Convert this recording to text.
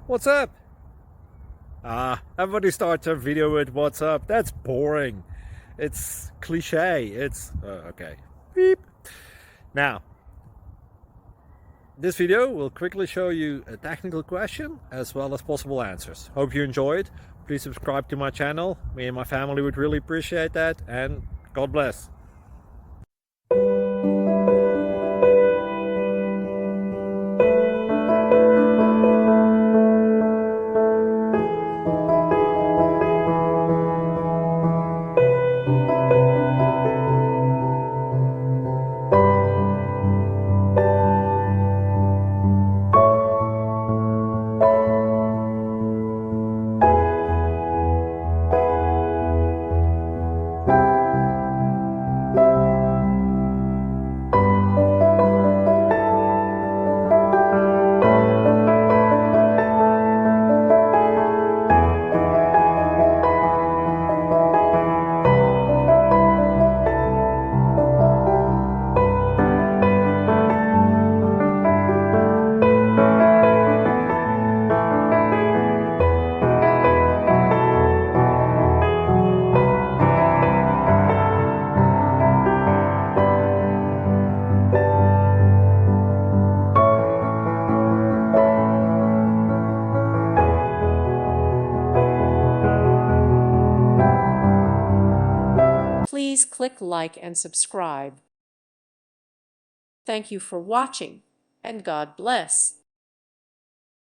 What's up? Everybody starts their video with what's up. That's boring. It's cliche. It's okay. Beep. Now, this video will quickly show you a technical question as well as possible answers. Hope you enjoyed. Please subscribe to my channel. Me and my family would really appreciate that, and God bless. Please click like and subscribe. Thank you for watching, and God bless.